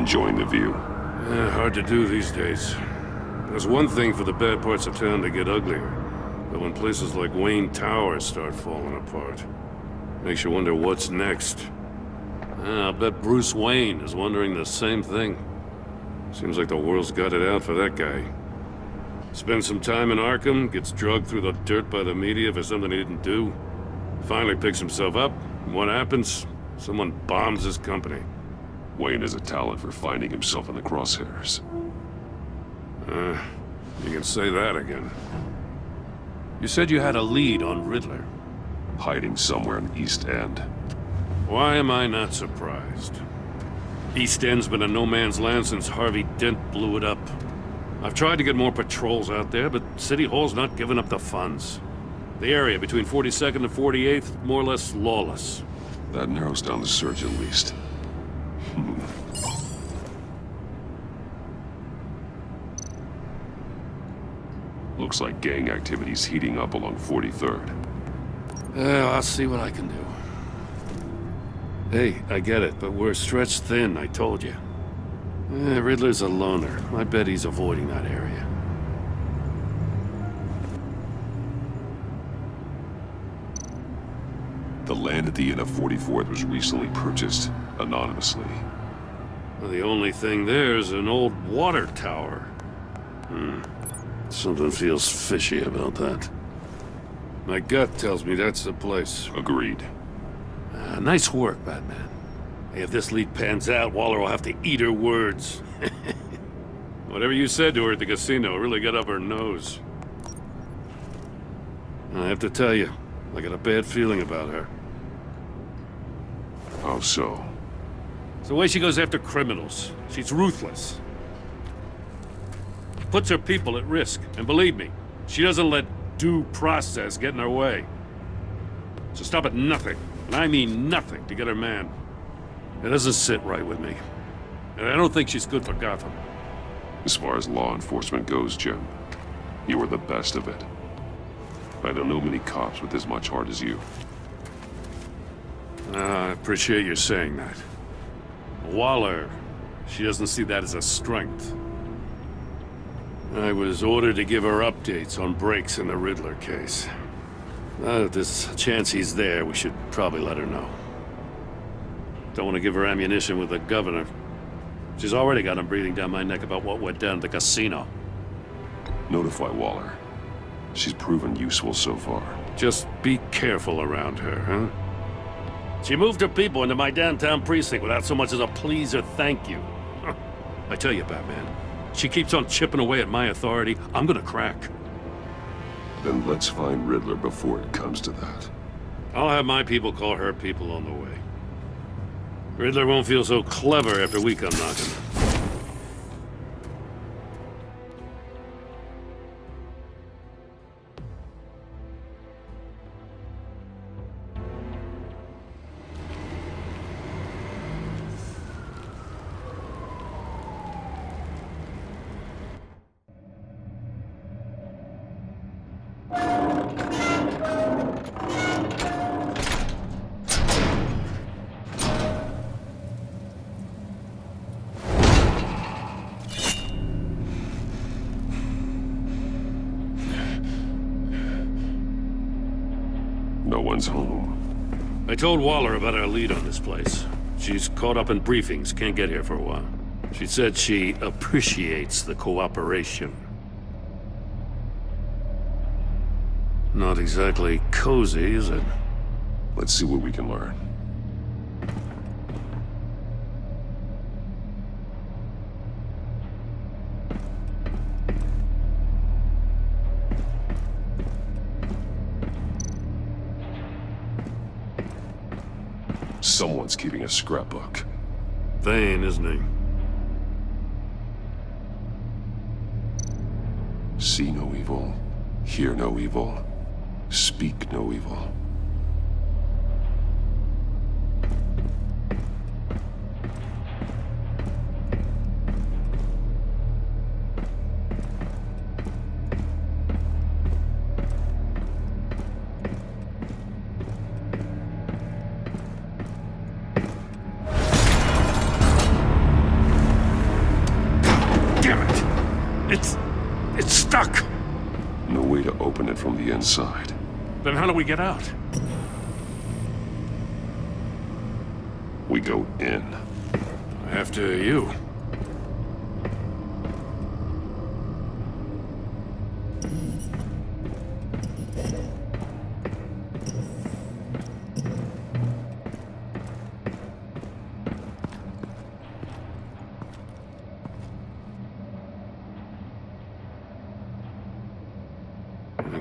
Enjoying the view? Hard to do these days. There's one thing for the bad parts of town to get uglier, but when places like Wayne Tower start falling apart, makes you wonder what's next. I'll bet Bruce Wayne is wondering the same thing. Seems like the world's got it out for that guy. Spends some time in Arkham, gets drugged through the dirt by the media for something he didn't do. Finally picks himself up, and what happens? Someone bombs his company. Wayne has a talent for finding himself in the crosshairs. You can say that again. You said you had a lead on Riddler. Hiding somewhere in the East End. Why am I not surprised? East End's been a no-man's land since Harvey Dent blew it up. I've tried to get more patrols out there, but City Hall's not giving up the funds. The area between 42nd and 48th, more or less lawless. That narrows down the search at least. Looks like gang activity's heating up along 43rd. I'll see what I can do. Hey, I get it, but we're stretched thin, I told you. Riddler's a loner. I bet he's avoiding that area. The land at the end of 44th was recently purchased, anonymously. Well, the only thing there is an old water tower. Something feels fishy about that. My gut tells me that's the place. Agreed. Nice work, Batman. Hey, if this lead pans out, Waller will have to eat her words. Whatever you said to her at the casino really got up her nose. I have to tell you, I got a bad feeling about her. How so? It's the way she goes after criminals. She's ruthless. Puts her people at risk. And believe me, she doesn't let due process get in her way. So stop at nothing, and I mean nothing, to get her man. It doesn't sit right with me. And I don't think she's good for Gotham. As far as law enforcement goes, Jim, you are the best of it. I don't know many cops with as much heart as you. I appreciate you saying that. Waller, she doesn't see that as a strength. I was ordered to give her updates on breaks in the Riddler case. If there's a chance he's there, we should probably let her know. Don't want to give her ammunition with the governor. She's already got him breathing down my neck about what went down at the casino. Notify Waller. She's proven useful so far. Just be careful around her, huh? She moved her people into my downtown precinct without so much as a please or thank you. I tell you, Batman, she keeps on chipping away at my authority, I'm gonna crack. Then let's find Riddler before it comes to that. I'll have my people call her people on the way. Riddler won't feel so clever after we come knocking. No one's home. I told Waller about our lead on this place. She's caught up in briefings, can't get here for a while. She said she appreciates the cooperation. Not exactly cozy, is it? Let's see what we can learn. Someone's keeping a scrapbook. Vain, isn't he? See no evil, hear no evil, speak no evil. It's stuck! No way to open it from the inside. Then how do we get out? We go in. After you.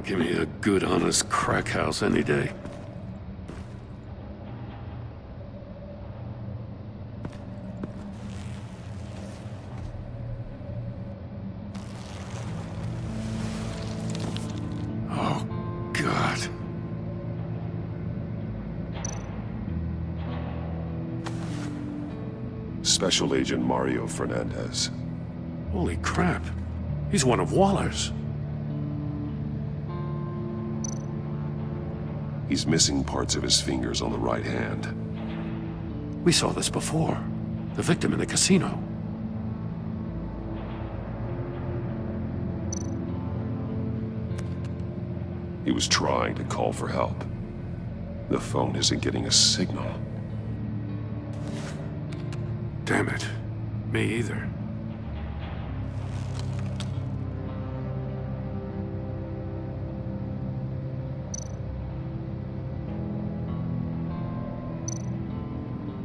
Give me a good, honest crack house any day. Oh, God. Special Agent Mario Fernandez. Holy crap. He's one of Waller's. He's missing parts of his fingers on the right hand. We saw this before. The victim in the casino. He was trying to call for help. The phone isn't getting a signal. Damn it. Me either.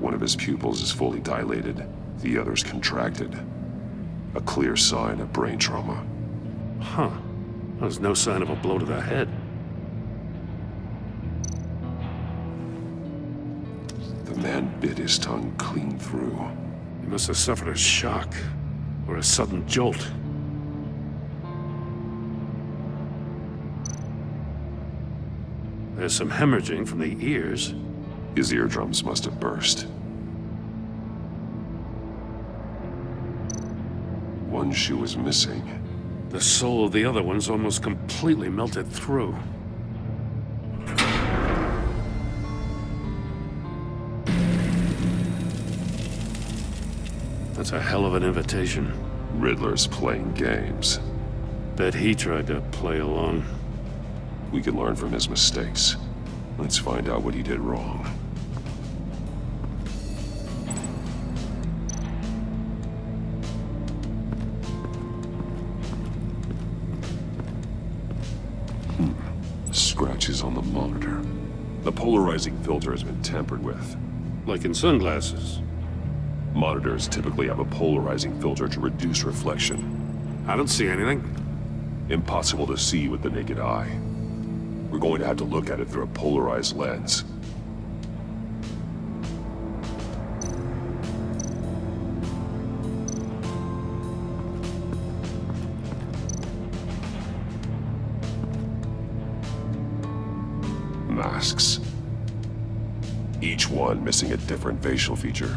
One of his pupils is fully dilated, the other's contracted. A clear sign of brain trauma. Huh. There's no sign of a blow to the head. The man bit his tongue clean through. He must have suffered a shock, or a sudden jolt. There's some hemorrhaging from the ears. His eardrums must have burst. One shoe is missing. The sole of the other one's almost completely melted through. That's a hell of an invitation. Riddler's playing games. Bet he tried to play along. We can learn from his mistakes. Let's find out what he did wrong. Scratches on the monitor. The polarizing filter has been tampered with. Like in sunglasses. Monitors typically have a polarizing filter to reduce reflection. I don't see anything. Impossible to see with the naked eye. We're going to have to look at it through a polarized lens. Masks. Each one missing a different facial feature.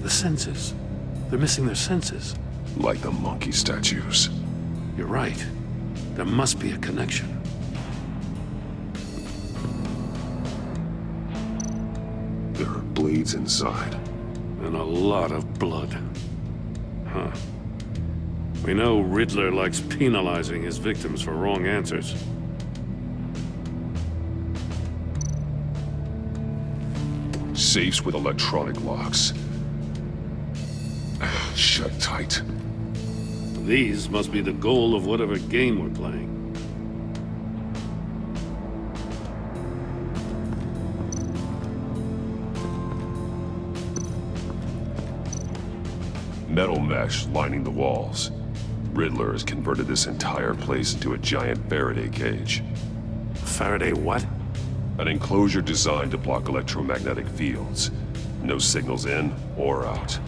The senses. They're missing their senses. Like the monkey statues. You're right. There must be a connection. There are blades inside. And a lot of blood. Huh. We know Riddler likes penalizing his victims for wrong answers. Safes with electronic locks. Shut tight. These must be the goal of whatever game we're playing. Metal mesh lining the walls. Riddler has converted this entire place into a giant Faraday cage. Faraday what? An enclosure designed to block electromagnetic fields. No signals in or out.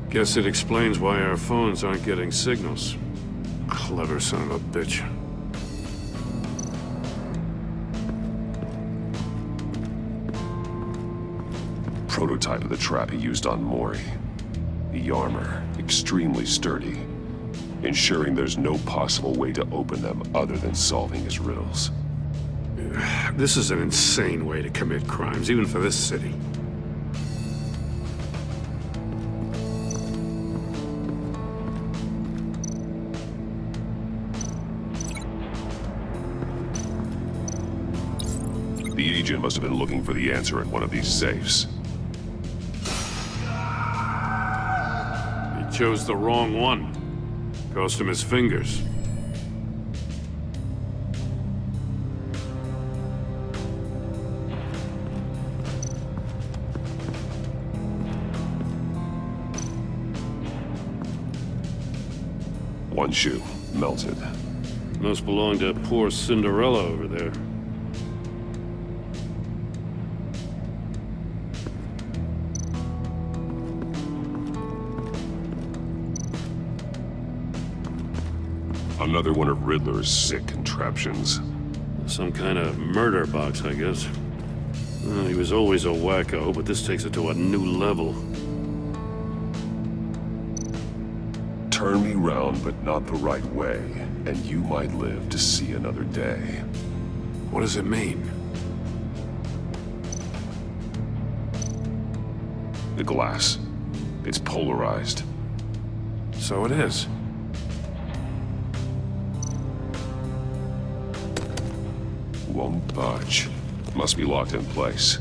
Guess it explains why our phones aren't getting signals. Clever son of a bitch. Prototype of the trap he used on Mori. The armor, extremely sturdy, ensuring there's no possible way to open them other than solving his riddles. This is an insane way to commit crimes, even for this city. agent must have been looking for the answer in one of these safes. He chose the wrong one. Cost him his fingers. One shoe, melted. Must belong to poor Cinderella over there. Another one of Riddler's sick contraptions. Some kind of murder box, I guess. He was always a wacko, but this takes it to a new level. Turn me round, but not the right way, and you might live to see another day. What does it mean? The glass. It's polarized. So it is. Won't budge. Must be locked in place.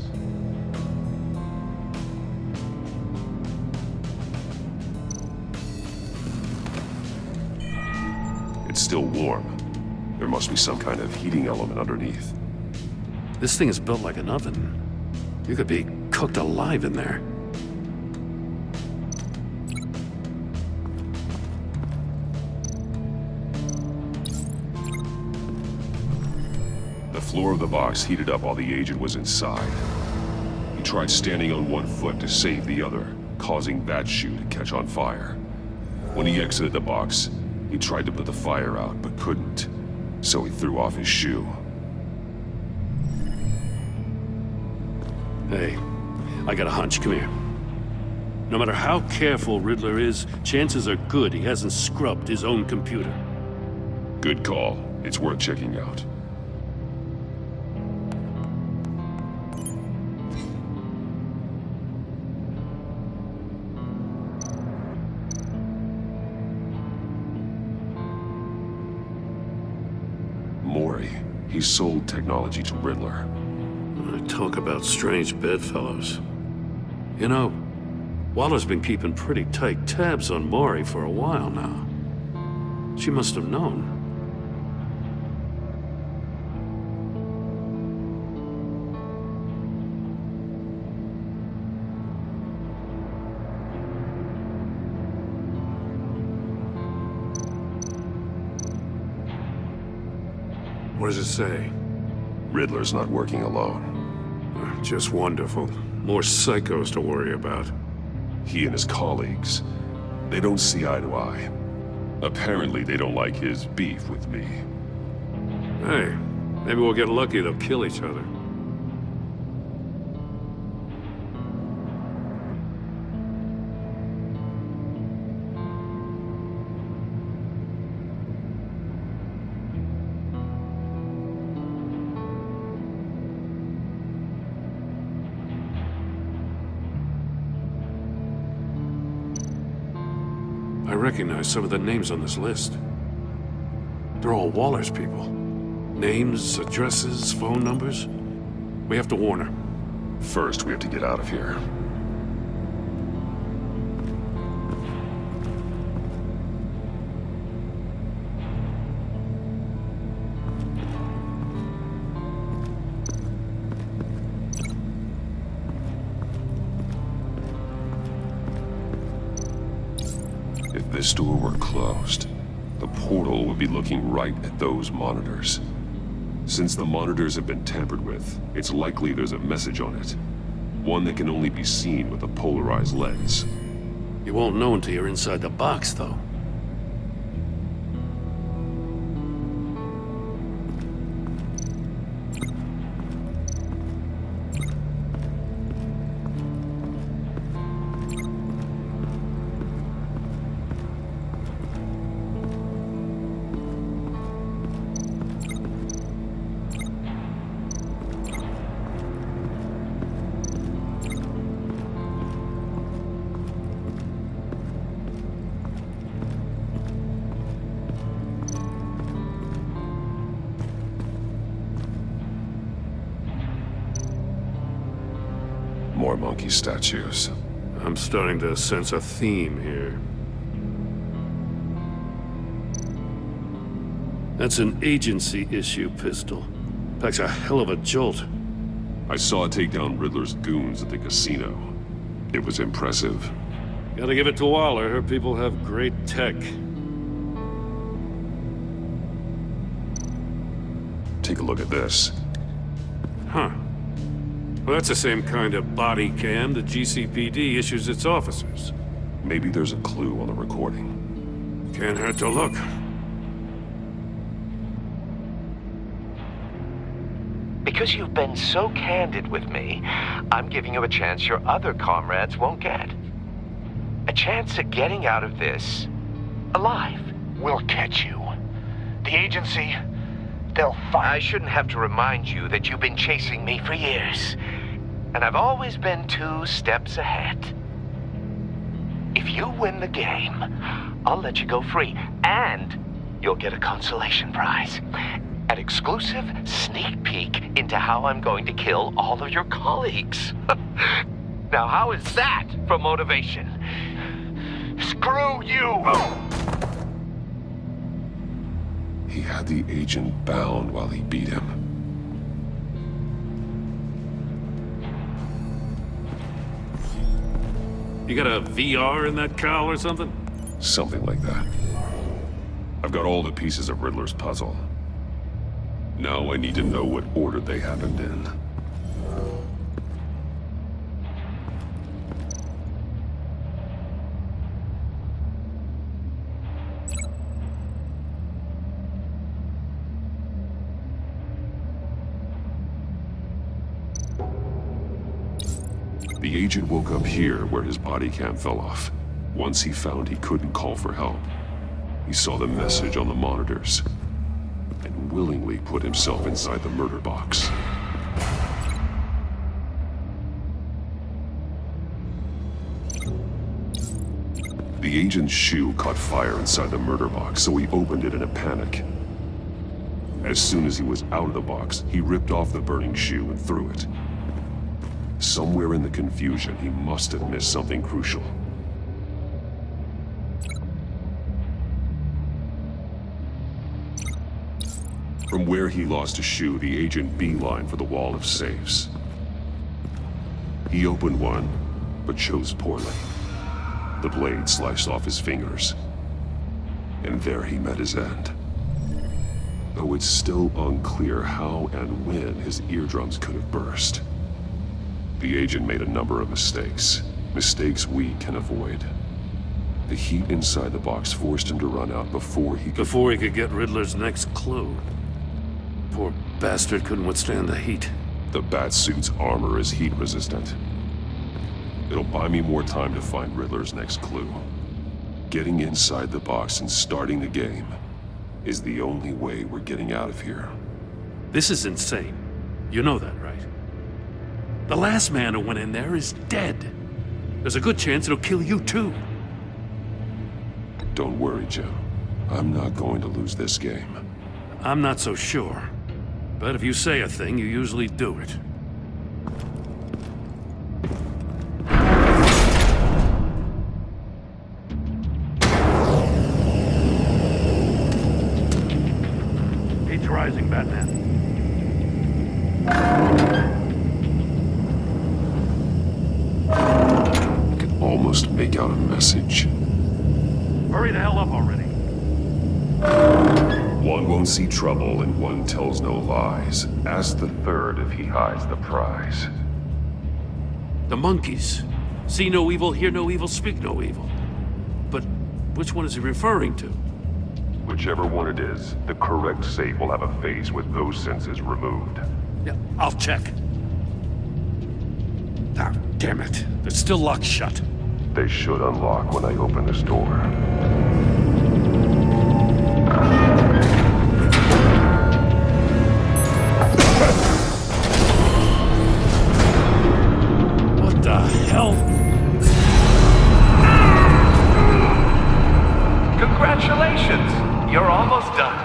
It's still warm. There must be some kind of heating element underneath. This thing is built like an oven. You could be cooked alive in there. The floor of the box heated up while the agent was inside. He tried standing on one foot to save the other, causing that shoe to catch on fire. When he exited the box, he tried to put the fire out, but couldn't. So he threw off his shoe. Hey, I got a hunch. Come here. No matter how careful Riddler is, chances are good he hasn't scrubbed his own computer. Good call. It's worth checking out. Mori. He sold technology to Riddler. Talk about strange bedfellows. You know, Waller's been keeping pretty tight tabs on Mori for a while now. She must have known. What does it say? Riddler's not working alone. Just wonderful. More psychos to worry about. He and his colleagues, they don't see eye to eye. Apparently, they don't like his beef with me. Hey, maybe we'll get lucky they'll kill each other. I recognize some of the names on this list. They're all Waller's people. Names, addresses, phone numbers. We have to warn her. First, we have to get out of here. If this door were closed, the portal would be looking right at those monitors. Since the monitors have been tampered with, it's likely there's a message on it. One that can only be seen with a polarized lens. You won't know until you're inside the box, though. more monkey statues. I'm starting to sense a theme here. That's an agency issue pistol. Packs a hell of a jolt. I saw it take down Riddler's goons at the casino. It was impressive. Gotta give it to Waller. Her people have great tech. Take a look at this. Huh. Well, that's the same kind of body cam the GCPD issues its officers. Maybe there's a clue on the recording. Can't hurt to look. Because you've been so candid with me, I'm giving you a chance your other comrades won't get. A chance at getting out of this alive. We'll catch you. The agency, they'll find... I shouldn't have to remind you that you've been chasing me for years. And I've always been 2 steps ahead. If you win the game, I'll let you go free. And you'll get a consolation prize. An exclusive sneak peek into how I'm going to kill all of your colleagues. Now, how is that for motivation? Screw you! He had the agent bound while he beat him. You got a VR in that cowl or something? Something like that. I've got all the pieces of Riddler's puzzle. Now I need to know what order they happened in. The agent woke up here where his body cam fell off. Once he found he couldn't call for help, he saw the message on the monitors and willingly put himself inside the murder box. The agent's shoe caught fire inside the murder box, so he opened it in a panic. As soon as he was out of the box, he ripped off the burning shoe and threw it. Somewhere in the confusion, he must have missed something crucial. From where he lost a shoe, the agent beelined for the wall of safes. He opened one, but chose poorly. The blade sliced off his fingers. And there he met his end. Though it's still unclear how and when his eardrums could have burst. The agent made a number of mistakes. Mistakes we can avoid. The heat inside the box forced him to run out before he could get Riddler's next clue. Poor bastard couldn't withstand the heat. The Batsuit's armor is heat resistant. It'll buy me more time to find Riddler's next clue. Getting inside the box and starting the game is the only way we're getting out of here. This is insane. You know that, right? The last man who went in there is dead. There's a good chance it'll kill you too. Don't worry, Jim. I'm not going to lose this game. I'm not so sure. But if you say a thing, you usually do it. Heat's rising, Batman. I can almost make out a message. Hurry the hell up already. One won't see trouble and one tells no lies. Ask the third if he hides the prize. The monkeys. See no evil, hear no evil, speak no evil. But which one is he referring to? Whichever one it is, the correct safe will have a face with those senses removed. Yeah, I'll check. Ah, damn it. It's still locked shut. They should unlock when I open this door. What the hell? Congratulations! You're almost done.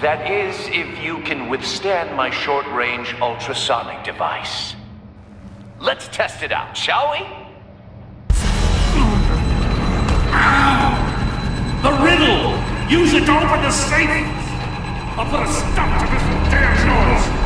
That is, if you can withstand my short-range ultrasonic device. Let's test it out, shall we? The riddle! Use it to open the safe! I'll put a stop to this damn noise!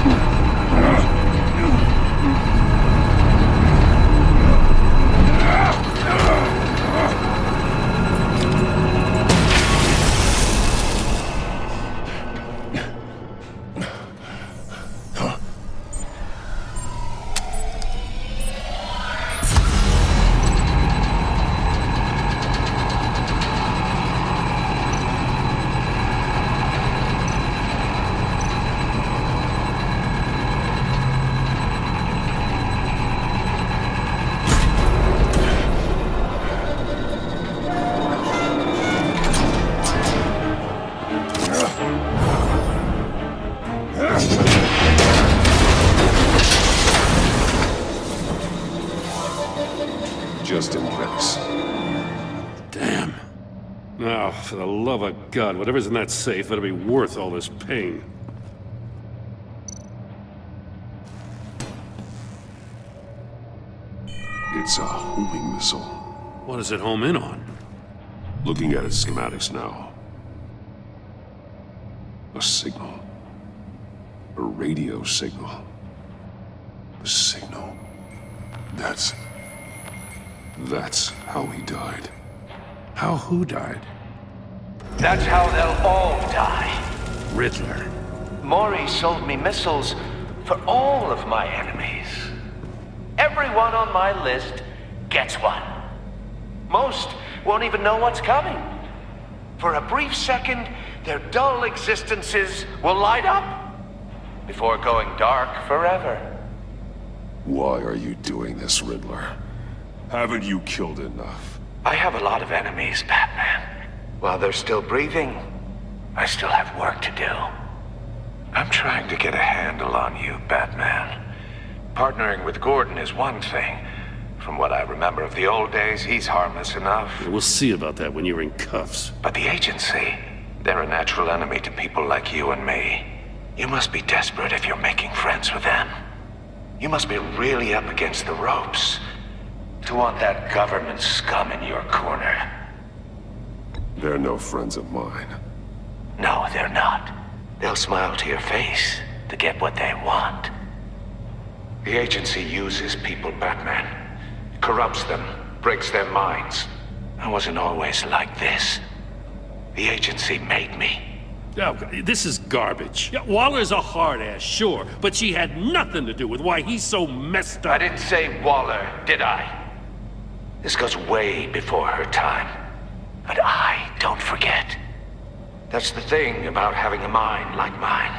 Just in case. Damn. Now, for the love of God, whatever's in that safe better be worth all this pain. It's a homing missile. What does it home in on? Looking at its schematics now. A signal. A radio signal. A signal. That's how he died. How who died? That's how they'll all die. Riddler. Maury sold me missiles for all of my enemies. Everyone on my list gets one. Most won't even know what's coming. For a brief second, their dull existences will light up before going dark forever. Why are you doing this, Riddler? Haven't you killed enough? I have a lot of enemies, Batman. While they're still breathing, I still have work to do. I'm trying to get a handle on you, Batman. Partnering with Gordon is one thing. From what I remember of the old days, he's harmless enough. We'll see about that when you're in cuffs. But the agency, they're a natural enemy to people like you and me. You must be desperate if you're making friends with them. You must be really up against the ropes to want that government scum in your corner. They're no friends of mine. No, they're not. They'll smile to your face to get what they want. The agency uses people, Batman. Corrupts them, breaks their minds. I wasn't always like this. The agency made me. Oh, this is garbage. Yeah, Waller's a hard ass, sure, but she had nothing to do with why he's so messed up. I didn't say Waller, did I? This goes way before her time. But I don't forget. That's the thing about having a mind like mine.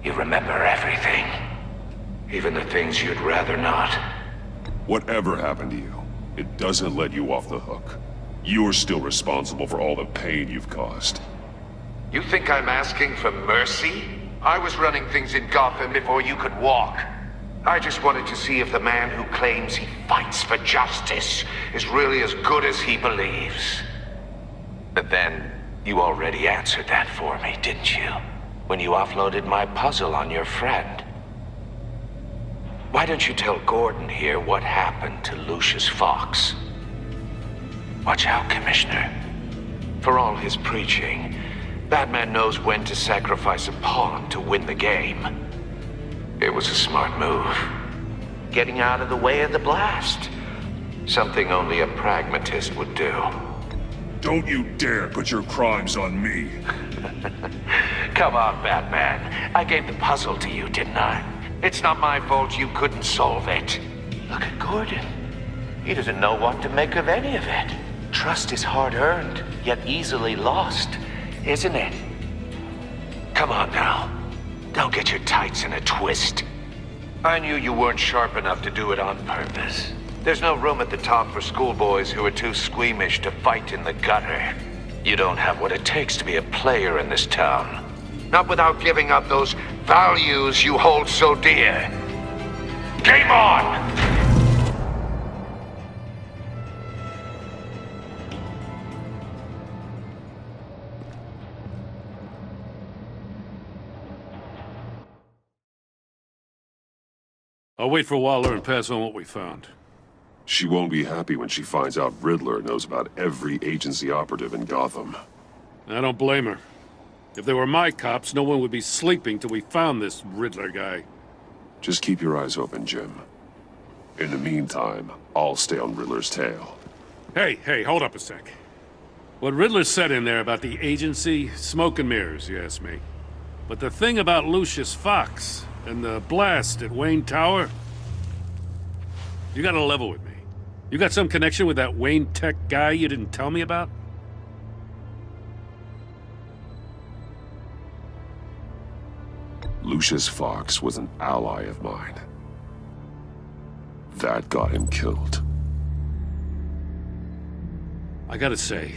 You remember everything. Even the things you'd rather not. Whatever happened to you, it doesn't let you off the hook. You're still responsible for all the pain you've caused. You think I'm asking for mercy? I was running things in Gotham before you could walk. I just wanted to see if the man who claims he fights for justice is really as good as he believes. But then, you already answered that for me, didn't you? When you offloaded my puzzle on your friend. Why don't you tell Gordon here what happened to Lucius Fox? Watch out, Commissioner. For all his preaching, Batman knows when to sacrifice a pawn to win the game. It was a smart move. Getting out of the way of the blast. Something only a pragmatist would do. Don't you dare put your crimes on me. Come on, Batman. I gave the puzzle to you, didn't I? It's not my fault you couldn't solve it. Look at Gordon. He doesn't know what to make of any of it. Trust is hard-earned, yet easily lost, isn't it? Come on now. Don't get your tights in a twist. I knew you weren't sharp enough to do it on purpose. There's no room at the top for schoolboys who are too squeamish to fight in the gutter. You don't have what it takes to be a player in this town. Not without giving up those values you hold so dear. Game on! I'll wait for Waller and pass on what we found. She won't be happy when she finds out Riddler knows about every agency operative in Gotham. I don't blame her. If they were my cops, no one would be sleeping till we found this Riddler guy. Just keep your eyes open, Jim. In the meantime, I'll stay on Riddler's tail. Hey, hold up a sec. What Riddler said in there about the agency, smoke and mirrors, you ask me. But the thing about Lucius Fox and the blast at Wayne Tower, you gotta level with me. You got some connection with that Wayne Tech guy you didn't tell me about? Lucius Fox was an ally of mine. That got him killed. I gotta say,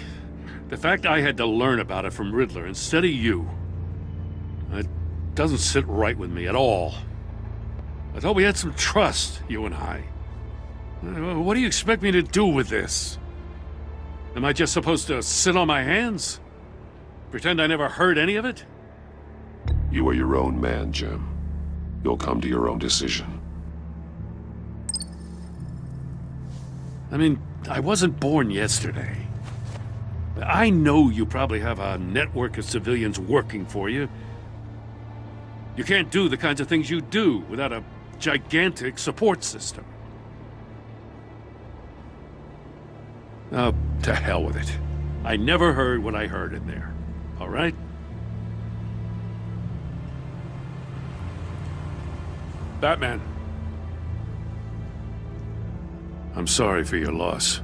the fact I had to learn about it from Riddler instead of you, it doesn't sit right with me at all. I thought we had some trust, you and I. What do you expect me to do with this? Am I just supposed to sit on my hands? Pretend I never heard any of it? You are your own man, Jim. You'll come to your own decision. I mean, I wasn't born yesterday. I know you probably have a network of civilians working for you. You can't do the kinds of things you do without a gigantic support system. Oh, to hell with it. I never heard what I heard in there. All right? Batman. I'm sorry for your loss.